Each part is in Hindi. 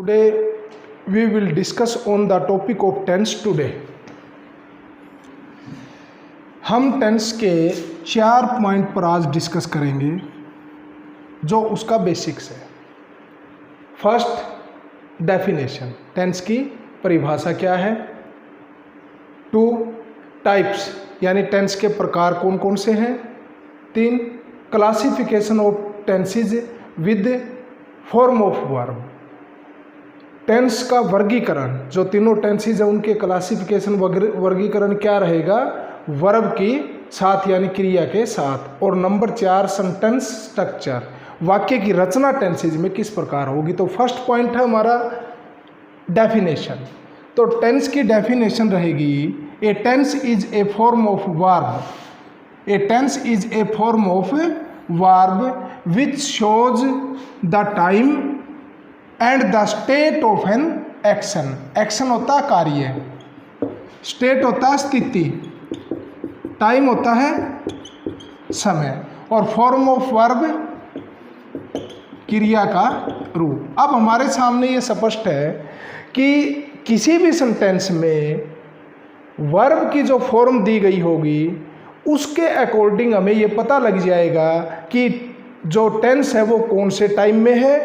Today we will discuss on the topic of tense today. हम टेंस के 4 पॉइंट पर आज डिस्कस करेंगे जो उसका बेसिक्स है। फर्स्ट, डेफिनेशन, टेंस की परिभाषा क्या है। 2, टाइप्स यानी टेंस के प्रकार कौन कौन से हैं। 3, classification of tenses with form of verb, tense का वर्गीकरण, जो तीनों टेंसेज है उनके क्लासिफिकेशन वर्गीकरण क्या रहेगा, वर्ब की साथ यानी क्रिया के साथ। और नंबर 4, सेंटेंस स्ट्रक्चर, वाक्य की रचना टेंसेज में किस प्रकार होगी। तो फर्स्ट पॉइंट है हमारा डेफिनेशन। तो टेंस की डेफिनेशन रहेगी, a tense is a form of verb, a tense is a form of verb which shows the time and the state of an action. Action होता है कार्य, स्टेट होता है स्थिति, टाइम होता है समय, और फॉर्म ऑफ वर्ब क्रिया का रूप। अब हमारे सामने ये स्पष्ट है कि किसी भी सेंटेंस में वर्ब की जो फॉर्म दी गई होगी उसके अकॉर्डिंग हमें ये पता लग जाएगा कि जो टेंस है वो कौन से टाइम में है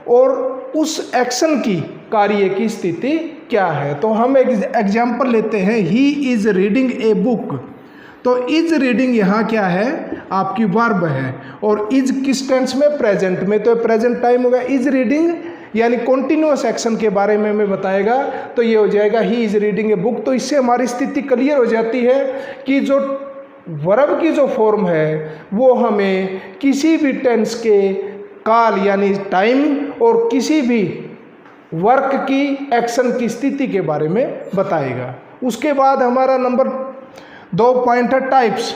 और उस एक्शन की कार्य की स्थिति क्या है। तो हम एक एग्जाम्पल लेते हैं, he is reading a book. तो इज रीडिंग यहाँ क्या है, आपकी वर्ब है, और इज किस टेंस में, प्रेजेंट में। तो प्रेजेंट टाइम होगा। इज रीडिंग यानी कॉन्टिन्यूअस एक्शन के बारे में हमें बताएगा, तो ये हो जाएगा he is reading a book. तो इससे हमारी स्थिति क्लियर हो जाती है कि जो वर्ब की जो फॉर्म है वो हमें किसी भी टेंस के काल यानी टाइम और किसी भी वर्क की एक्शन की स्थिति के बारे में बताएगा। उसके बाद हमारा नंबर 2 पॉइंट है types.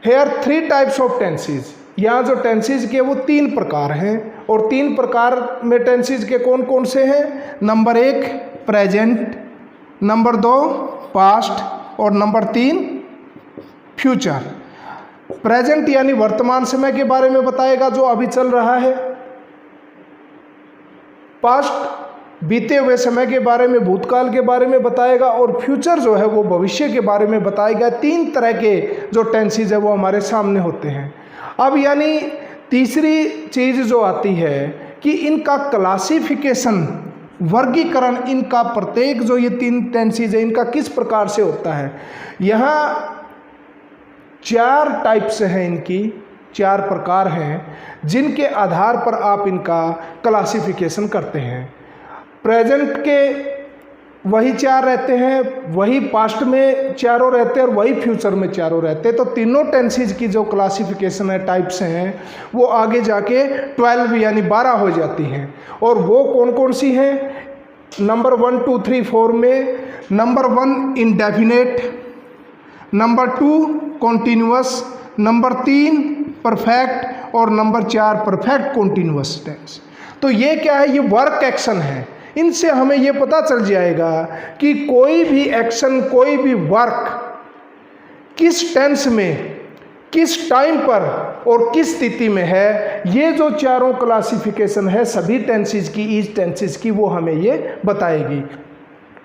Here 3 types of tenses. यहाँ जो टेंसेज के वो 3 प्रकार हैं, और 3 प्रकार में टेंसेज के कौन कौन से हैं। नंबर 1 प्रेजेंट, नंबर 2 पास्ट, और नंबर 3 फ्यूचर। प्रेजेंट यानी वर्तमान समय के बारे में बताएगा जो अभी चल रहा है। पास्ट बीते हुए समय के बारे में, भूतकाल के बारे में बताएगा, और फ्यूचर जो है वो भविष्य के बारे में बताएगा। 3 तरह के जो टेंसेज है वो हमारे सामने होते हैं। अब यानी तीसरी चीज़ जो आती है कि इनका क्लासिफिकेशन, वर्गीकरण, इनका प्रत्येक जो ये 3 टेंसेज है इनका किस प्रकार से होता है। यहाँ 4 टाइप्स हैं, इनकी 4 प्रकार हैं जिनके आधार पर आप इनका क्लासिफिकेशन करते हैं। प्रेजेंट के वही 4 रहते हैं, वही पास्ट में 4 रहते हैं, और वही फ्यूचर में 4 रहते हैं। तो तीनों टेंसेज की जो क्लासिफिकेशन है, टाइप्स हैं, वो आगे जाके 12 यानी 12 हो जाती हैं। और वो कौन कौन सी हैं। नंबर 1, 2, 3, 4 में number 1 indefinite, number 2 continuous, number 3 perfect, और नंबर 4 परफेक्ट कॉन्टिन्यूअस टेंस। तो ये क्या है, ये वर्क एक्शन है। इनसे हमें ये पता चल जाएगा कि कोई भी एक्शन, कोई भी वर्क किस टेंस में, किस टाइम पर और किस स्थिति में है। ये जो 4 क्लासिफिकेशन है सभी टेंसेज की, ईच टेंसेज की, वो हमें ये बताएगी।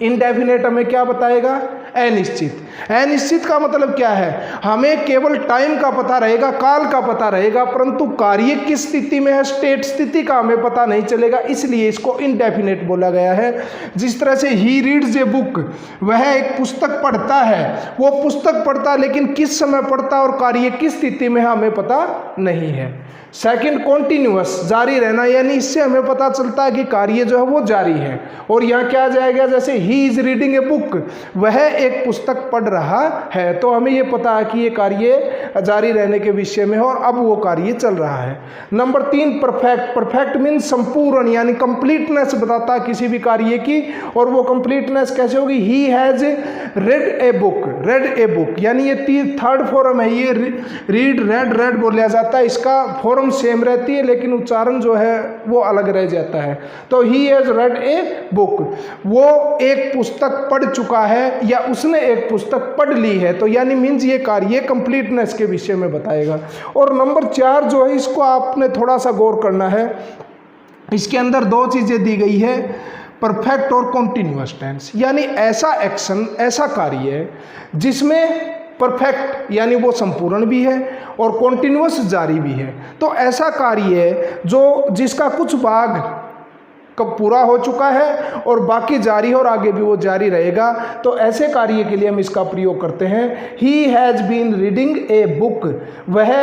इनडेफिनेट हमें क्या बताएगा, अनिश्चित। अनिश्चित का मतलब क्या है, हमें केवल टाइम का पता रहेगा, काल का पता रहेगा, परंतु कार्य किस स्थिति में है, स्टेट स्थिति का हमें पता नहीं चलेगा, इसलिए इसको इनडेफिनेट बोला गया है। जिस तरह से ही रीड्स ए बुक, वह एक पुस्तक पढ़ता है, वो पुस्तक पढ़ता है लेकिन किस समय पढ़ता है और कार्य किस स्थिति में है हमें पता नहीं है। सेकंड कॉन्टिन्यूअस, जारी रहना, यानी इससे हमें पता चलता है कि कार्य जो है वो जारी है। और यहाँ क्या आ जाएगा, जैसे he is reading a book, वह एक पुस्तक पढ़ रहा है, तो हमें ये पता है कि ये कार्य जारी रहने के विषय में है और अब वो कार्य चल रहा है। Number 3 perfect. परफेक्ट मीन्स संपूर्ण, यानी कंप्लीटनेस बताता है किसी भी कार्य की, और वो कंप्लीटनेस कैसे होगी, he has red a book, red a book, यानी ये 3rd फॉर्म है। ये रीड, रेड, रेड बोला जाता है, इसका फॉर्म सेम रहती है लेकिन उच्चारण जो है वो अलग रह जाता है। तो he has red a book, वो एक पुस्तक पढ़ चुका है या उसने एक पुस्तक पढ़ ली है, तो यानी मीन्स ये कार्य कंप्लीटनेस के विषय में बताएगा। और नंबर 4 जो है इसको आपने थोड़ा सा गौर करना है, इसके अंदर दो चीज़ें दी गई है, परफेक्ट और कॉन्टिन्यूअस टेंस, यानी ऐसा एक्शन, ऐसा कार्य है जिसमें परफेक्ट यानी वो संपूर्ण भी है और कॉन्टिन्यूअस जारी भी है। तो ऐसा कार्य है जो जिसका कुछ भाग कब पूरा हो चुका है और बाकी जारी है और आगे भी वो जारी रहेगा। तो ऐसे कार्य के लिए हम इसका प्रयोग करते हैं। He has been reading a book, वह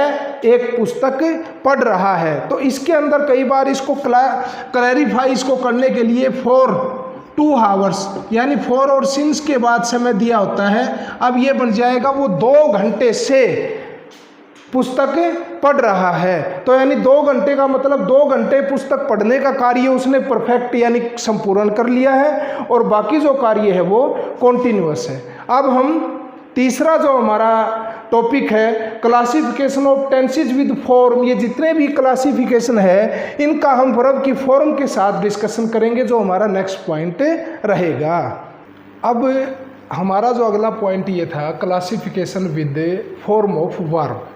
एक पुस्तक पढ़ रहा है। तो इसके अंदर कई बार इसको क्लैरिफाई इसको करने के लिए फॉर 2 आवर्स यानी फॉर और सिंस के बाद समय दिया होता है। अब ये बन जाएगा वो 2 घंटे से पुस्तक पढ़ रहा है। तो यानी 2 घंटे का मतलब 2 घंटे पुस्तक पढ़ने का कार्य उसने परफेक्ट यानी संपूर्ण कर लिया है और बाकी जो कार्य है वो कॉन्टिन्यूअस है। अब हम तीसरा जो हमारा टॉपिक है classification of tenses with form, ये जितने भी क्लासिफिकेशन है इनका हम वर्ब की फॉर्म के साथ डिस्कशन करेंगे, जो हमारा नेक्स्ट पॉइंट रहेगा। अब हमारा जो अगला पॉइंट ये था classification with form of verb.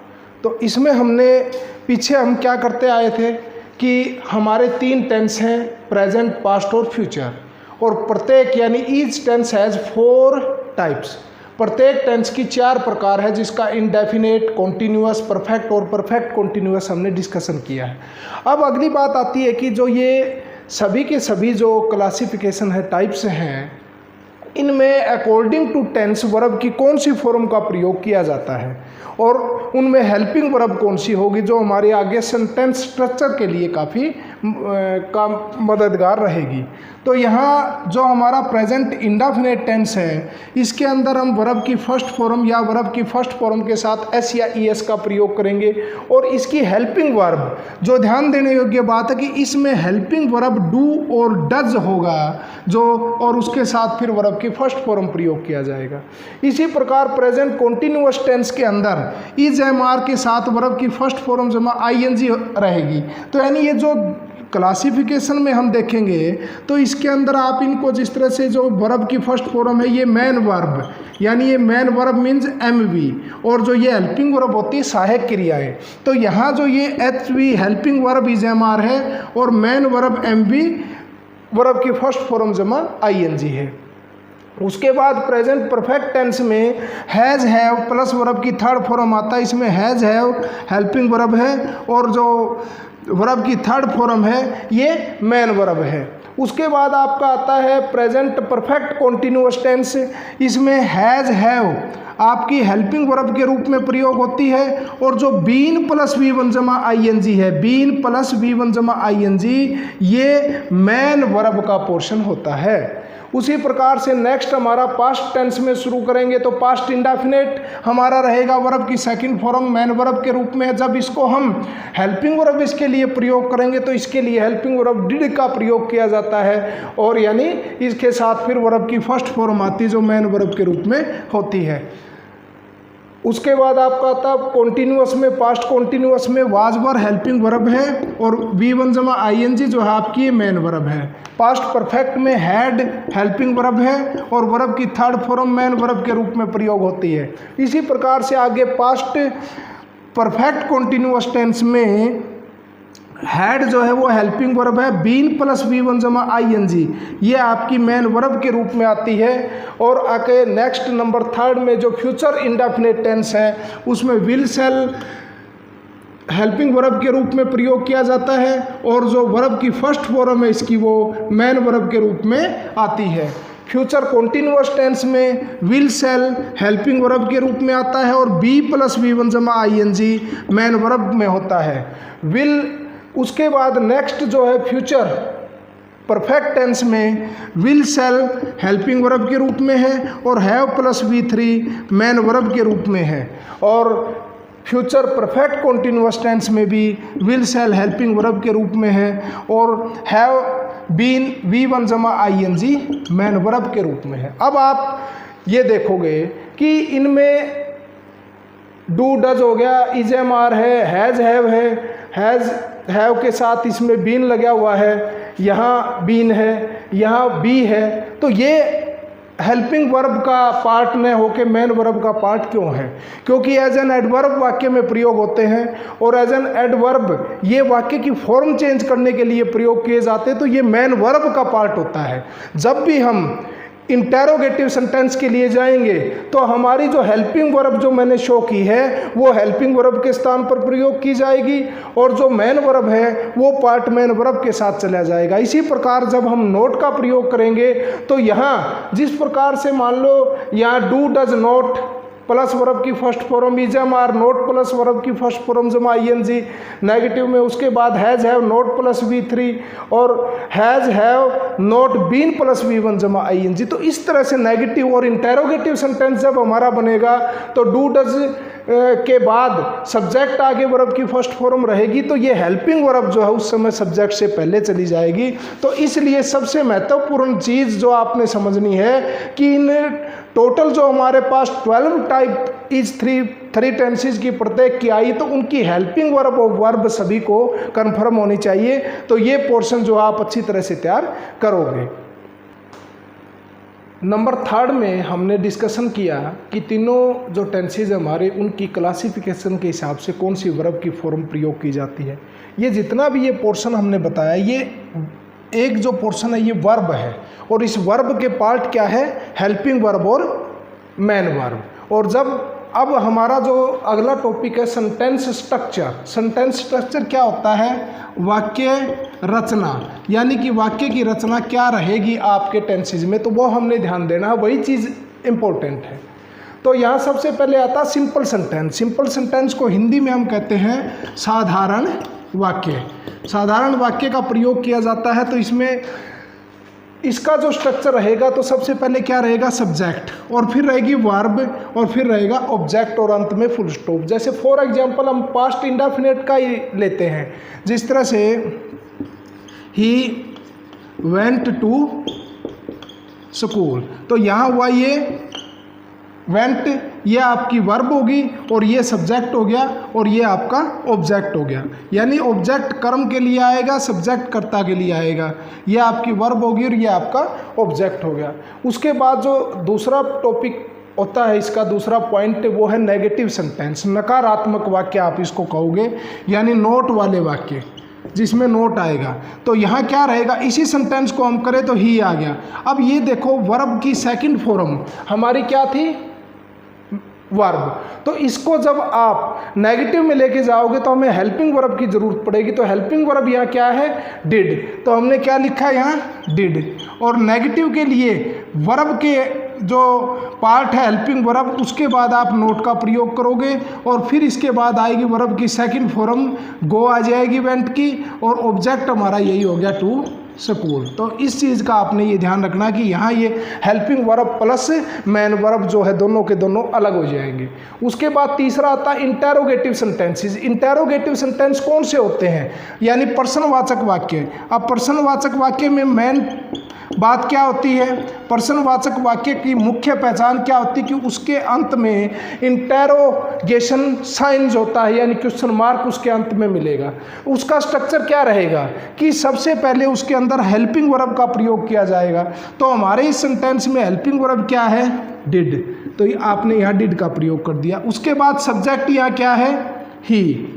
तो इसमें हमने पीछे हम क्या करते आए थे कि हमारे 3 टेंस हैं, प्रेजेंट, पास्ट और फ्यूचर, और प्रत्येक यानी ईच टेंस हैज़ 4 टाइप्स। प्रत्येक टेंस की 4 प्रकार है, जिसका इंडेफिनेट, कॉन्टिन्यूअस, परफेक्ट और परफेक्ट कॉन्टिन्यूअस हमने डिस्कशन किया है। अब अगली बात आती है कि जो ये सभी के सभी जो क्लासिफिकेशन है, टाइप्स हैं, इनमें अकॉर्डिंग टू टेंस वर्ब की कौन सी फॉर्म का प्रयोग किया जाता है और उनमें हेल्पिंग वर्ब कौन सी होगी जो हमारे आगे सेंटेंस स्ट्रक्चर के लिए काफ़ी मददगार रहेगी। तो यहाँ जो हमारा प्रेजेंट इंडेफिनिट टेंस है, इसके अंदर हम वर्ब की फर्स्ट फॉर्म या वर्ब की फर्स्ट फॉर्म के साथ एस या ई एस का प्रयोग करेंगे। और इसकी हेल्पिंग वर्ब, जो ध्यान देने योग्य बात है कि इसमें हेल्पिंग वर्ब डू और डज होगा, जो और उसके साथ फिर वर्ब की फर्स्ट फॉर्म प्रयोग किया जाएगा। इसी प्रकार प्रेजेंट कॉन्टिन्यूअस टेंस के अंदर इज एम आर के साथ वर्ब की फर्स्ट फॉर्म जमा आई एन जी रहेगी। तो यानी ये जो क्लासिफिकेशन में हम देखेंगे तो इसके अंदर आप इनको जिस तरह से जो वर्ब की फर्स्ट फॉर्म है ये मैन वर्ब, यानी ये main verb means M V, और जो ये हेल्पिंग वर्ब होती है सहायक क्रियाएं। तो यहाँ जो ये H V helping verb is am are है और main verb M V verb की फर्स्ट फॉर्म जमा आई एन जी है। उसके बाद प्रेजेंट परफेक्ट टेंस में हैज़ हैव प्लस वर्ब की थर्ड फॉर्म आता है। इसमें हैज़ हैव हेल्पिंग वर्ब है और जो वर्ब की थर्ड फॉर्म है ये मैन वर्ब है। उसके बाद आपका आता है प्रेजेंट परफेक्ट कॉन्टिन्यूअस टेंस। इसमें हैज़ हैव आपकी हेल्पिंग वर्ब के रूप में प्रयोग होती है और जो बीन प्लस वी वन जमा आई एन जी है, बीन प्लस वी वन जमा आई एन जी, ये मैन वर्ब का पोर्शन होता है। उसी प्रकार से नेक्स्ट हमारा पास्ट टेंस में शुरू करेंगे तो पास्ट इंडेफिनेट हमारा रहेगा वर्ब की सेकंड फॉर्म मैन वर्ब के रूप में। जब इसको हम हेल्पिंग वर्ब इसके लिए प्रयोग करेंगे तो इसके लिए हेल्पिंग वर्ब डिड का प्रयोग किया जाता है और यानी इसके साथ फिर वर्ब की फर्स्ट फॉर्म आती है जो मैन वर्ब के रूप में होती है। उसके बाद आपका आता है कॉन्टिन्यूअस में, पास्ट कॉन्टिन्यूअस में वाज वर हेल्पिंग वर्ब है और वी वन जमा आई एन जी जो है आपकी मेन वर्ब है। पास्ट परफेक्ट में हैड हेल्पिंग वर्ब है और वर्ब की थर्ड फॉर्म मैन वर्ब के रूप में प्रयोग होती है। इसी प्रकार से आगे पास्ट परफेक्ट कॉन्टिन्यूअस टेंस में हैड जो है वो हेल्पिंग वर्ब है, बीन प्लस वी वन जमा आई एन जी ये आपकी मेन वर्ब के रूप में आती है। और आके नेक्स्ट नंबर थर्ड में जो फ्यूचर इंडेफिनिट टेंस है उसमें विल सेल हेल्पिंग वर्ब के रूप में प्रयोग किया जाता है और जो वर्ब की फर्स्ट फॉर्म है इसकी वो मेन वर्ब के रूप में आती है। फ्यूचर कॉन्टिन्यूअस टेंस में विल सेल हेल्पिंग वर्ब के रूप में आता है और बी प्लस वी वन जमा I N G main verb में होता है। विल उसके बाद नेक्स्ट जो है फ्यूचर परफेक्ट टेंस में विल सेल हेल्पिंग वर्ब के रूप में है और have plus V three main verb के रूप में है। और फ्यूचर परफेक्ट कॉन्टिन्यूअस टेंस में भी विल सेल हेल्पिंग वर्ब के रूप में है और हैव बीन वी वन जमा I N G main verb के रूप में है। अब आप ये देखोगे कि इनमें डू डज हो गया, इज एम आर है, हैज़ हैव है, हैज़ हैव के साथ इसमें बीन लगा हुआ है, यहाँ बीन है, यहाँ बी है। तो ये हेल्पिंग वर्ब का पार्ट न होके मेन वर्ब का पार्ट क्यों है? क्योंकि एज एन एडवर्ब वाक्य में प्रयोग होते हैं और एज एन एडवर्ब ये वाक्य की फॉर्म चेंज करने के लिए प्रयोग किए जाते हैं, तो ये मेन वर्ब का पार्ट होता है। जब भी हम इंटेरोगेटिव सेंटेंस के लिए जाएंगे तो हमारी जो हेल्पिंग वर्ब जो मैंने शो की है वो हेल्पिंग वर्ब के स्थान पर प्रयोग की जाएगी और जो मेन वर्ब है वो पार्ट मेन वर्ब के साथ चला जाएगा। इसी प्रकार जब हम नोट का प्रयोग करेंगे तो यहाँ जिस प्रकार से मान लो यहाँ do does not plus verb की first form is am are not plus verb की फर्स्ट फॉर्म जमा आईएनजी, नेगेटिव में उसके बाद has have not plus V3 और has have not been plus V1 जमा आईएनजी। तो इस तरह से नेगेटिव और इंटेरोगेटिव सेंटेंस जब हमारा बनेगा तो डू डज के बाद सब्जेक्ट आगे वर्ब की फर्स्ट फॉर्म रहेगी, तो ये हेल्पिंग वर्ब जो है उस समय सब्जेक्ट से पहले चली जाएगी। तो इसलिए सबसे महत्वपूर्ण चीज़ जो आपने समझनी है कि इन टोटल जो हमारे पास 12 टाइप इज थ्री टेंसेज की प्रत्येक की आई, तो उनकी हेल्पिंग वर्ब और वर्ब सभी को कन्फर्म होनी चाहिए। तो ये पोर्शन जो आप अच्छी तरह से तैयार करोगे। नंबर 3 में हमने डिस्कशन किया कि तीनों जो टेंसेज हमारे उनकी क्लासिफिकेशन के हिसाब से कौन सी वर्ब की फॉर्म प्रयोग की जाती है। ये जितना भी ये पोर्शन हमने बताया, ये एक जो पोर्शन है ये वर्ब है और इस वर्ब के पार्ट क्या है? हेल्पिंग वर्ब और मेन वर्ब। और अब हमारा जो अगला टॉपिक है सेंटेंस स्ट्रक्चर। सेंटेंस स्ट्रक्चर क्या होता है? वाक्य रचना, यानी कि वाक्य की रचना क्या रहेगी आपके टेंसेज में, तो वो हमने ध्यान देना है, वही चीज़ इम्पोर्टेंट है। तो यहाँ सबसे पहले आता सिंपल सेंटेंस। सिंपल सेंटेंस को हिंदी में हम कहते हैं साधारण वाक्य। साधारण वाक्य का प्रयोग किया जाता है। तो इसमें इसका जो स्ट्रक्चर रहेगा तो सबसे पहले क्या रहेगा? सब्जेक्ट, और फिर रहेगी वर्ब, और फिर रहेगा ऑब्जेक्ट, और अंत में फुल स्टॉप। जैसे फॉर एग्जांपल हम पास्ट इंडेफिनिट का ही लेते हैं, जिस तरह से ही वेंट टू स्कूल, तो यहाँ हुआ ये वेंट, ये आपकी वर्ब होगी और ये सब्जेक्ट हो गया और ये आपका ऑब्जेक्ट हो गया। यानी ऑब्जेक्ट कर्म के लिए आएगा, सब्जेक्ट कर्ता के लिए आएगा। ये आपकी वर्ब होगी और ये आपका ऑब्जेक्ट हो गया। उसके बाद जो दूसरा टॉपिक होता है, इसका दूसरा पॉइंट वो है नेगेटिव सेंटेंस, नकारात्मक वाक्य आप इसको कहोगे, यानी नोट वाले वाक्य जिसमें नोट आएगा। तो यहाँ क्या रहेगा? इसी सेंटेंस को हम करें तो ही आ गया। अब ये देखो वर्ब की सेकंड फॉर्म हमारी क्या थी? वर्ब। तो इसको जब आप नेगेटिव में लेके जाओगे तो हमें हेल्पिंग वर्ब की जरूरत पड़ेगी। तो हेल्पिंग वर्ब यहाँ क्या है? डिड। तो हमने क्या लिखा है यहाँ? डिड। और नेगेटिव के लिए वर्ब के जो पार्ट है हेल्पिंग वर्ब, उसके बाद आप नोट का प्रयोग करोगे और फिर इसके बाद आएगी वर्ब की सेकंड फॉर्म गो आ जाएगी वेंट की, और ऑब्जेक्ट हमारा यही हो गया टू स्कूल। तो इस चीज़ का आपने ये ध्यान रखना कि यहाँ ये helping verb plus main verb जो है दोनों के दोनों अलग हो जाएंगे। उसके बाद तीसरा आता है इंटेरोगेटिव सेंटेंसेस। इंटेरोगेटिव सेंटेंस कौन से होते हैं? यानी प्रश्नवाचक वाक्य। अब प्रश्नवाचक वाक्य में मेन बात क्या होती है? प्रश्नवाचक वाक्य की मुख्य पहचान क्या होती है कि उसके अंत में इंटेरोगेशन साइंस होता है, यानी क्वेश्चन मार्क उसके अंत में मिलेगा। उसका स्ट्रक्चर क्या रहेगा कि सबसे पहले उसके अंदर हेल्पिंग वर्ब का प्रयोग किया जाएगा। तो हमारे इस सेंटेंस में हेल्पिंग वर्ब क्या है? डिड। तो आपने यहाँ डिड का प्रयोग कर दिया। उसके बाद सब्जेक्ट यहाँ क्या है? ही।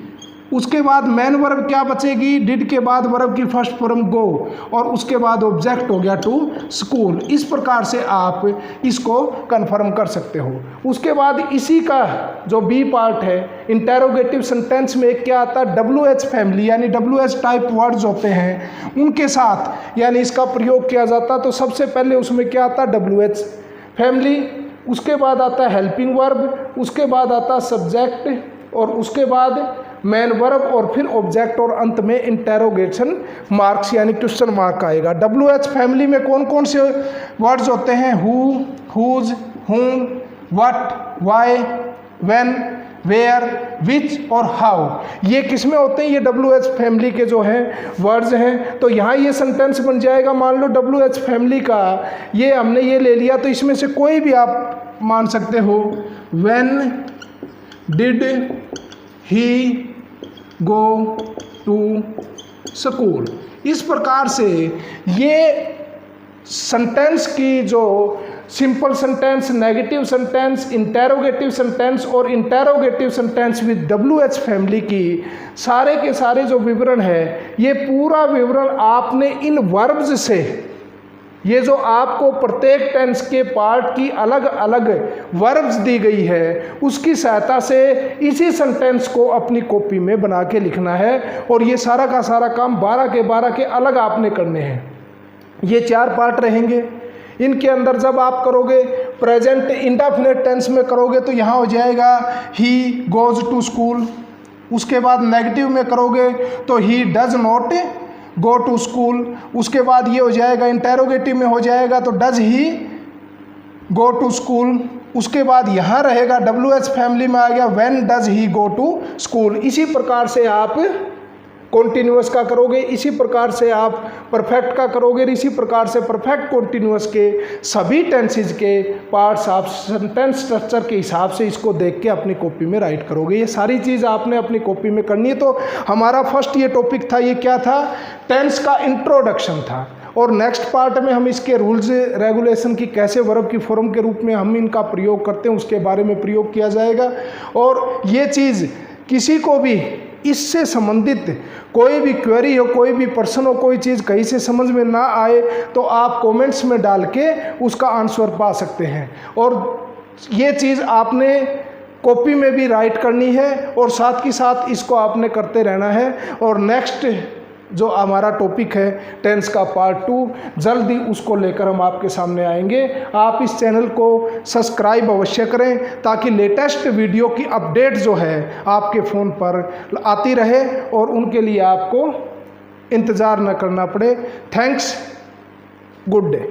उसके बाद मेन वर्ब क्या बचेगी? डिड के बाद वर्ब की फर्स्ट फॉर्म गो, और उसके बाद ऑब्जेक्ट हो गया टू स्कूल। इस प्रकार से आप इसको कंफर्म कर सकते हो। उसके बाद इसी का जो बी पार्ट है इंटेरोगेटिव सेंटेंस में क्या आता है? WH फैमिली, यानी WH टाइप वर्ड्स होते हैं उनके साथ यानी इसका प्रयोग किया जाता। तो सबसे पहले उसमें क्या आता है? WH family. उसके बाद आता है हेल्पिंग वर्ब, उसके बाद आता है सब्जेक्ट, और उसके बाद मेन वर्ब, और फिर ऑब्जेक्ट, और अंत में इंटेरोगेशन मार्क्स यानी क्वेश्चन मार्क आएगा। WH फैमिली में कौन कौन से वर्ड्स होते हैं? हु, हुज, हुम, व्हाट, व्हाई, व्हेन, वेयर, विच और हाउ। ये किस में होते हैं? ये WH फैमिली के जो हैं वर्ड्स हैं। तो यहाँ ये सेंटेंस बन जाएगा, मान लो WH फैमिली का ये हमने ये ले लिया, तो इसमें से कोई भी आप मान सकते हो। When did he go to school. इस प्रकार से ये सेंटेंस की जो simple sentence, negative sentence, interrogative sentence और interrogative sentence with WH family की सारे के सारे जो विवरण है, ये पूरा विवरण आपने इन वर्ब्स से, ये जो आपको प्रत्येक टेंस के पार्ट की अलग अलग वर्ब्स दी गई है, उसकी सहायता से इसी सेंटेंस को अपनी कॉपी में बना के लिखना है। और ये सारा का सारा काम 12 के 12 के अलग आपने करने हैं। ये 4 पार्ट रहेंगे। इनके अंदर जब आप करोगे प्रेजेंट इंडेफिनिट टेंस में करोगे तो यहाँ हो जाएगा ही गोज टू स्कूल। उसके बाद नेगेटिव में करोगे तो he does not go to school. उसके बाद ये हो जाएगा इंटेरोगेटिव में हो जाएगा तो does he go to school. उसके बाद यहाँ रहेगा WH फैमिली में आ गया when does he go to school. इसी प्रकार से आप कॉन्टिन्यूअस का करोगे, इसी प्रकार से आप परफेक्ट का करोगे, इसी प्रकार से परफेक्ट कॉन्टिन्यूअस के सभी टेंसेज के पार्ट्स आप सेंटेंस स्ट्रक्चर के हिसाब से इसको देख के अपनी कॉपी में राइट करोगे। ये सारी चीज़ आपने अपनी कॉपी में करनी है। तो हमारा फर्स्ट ये टॉपिक था, ये क्या था, टेंस का इंट्रोडक्शन था। और नेक्स्ट पार्ट में हम इसके रूल्स रेगुलेशन की कैसे वर्ब की फॉर्म के रूप में हम इनका प्रयोग करते हैं उसके बारे में प्रयोग किया जाएगा। और ये चीज़ किसी को भी इससे संबंधित कोई भी क्वेरी हो, कोई भी प्रश्न हो, कोई चीज़ कहीं से समझ में ना आए तो आप कमेंट्स में डाल के उसका आंसर पा सकते हैं। और ये चीज़ आपने कॉपी में भी राइट करनी है और साथ ही साथ इसको आपने करते रहना है। और नेक्स्ट जो हमारा टॉपिक है टेंस का पार्ट 2, जल्दी उसको लेकर हम आपके सामने आएंगे। आप इस चैनल को सब्सक्राइब अवश्य करें ताकि लेटेस्ट वीडियो की अपडेट जो है आपके फ़ोन पर आती रहे और उनके लिए आपको इंतज़ार न करना पड़े। Thanks, good day.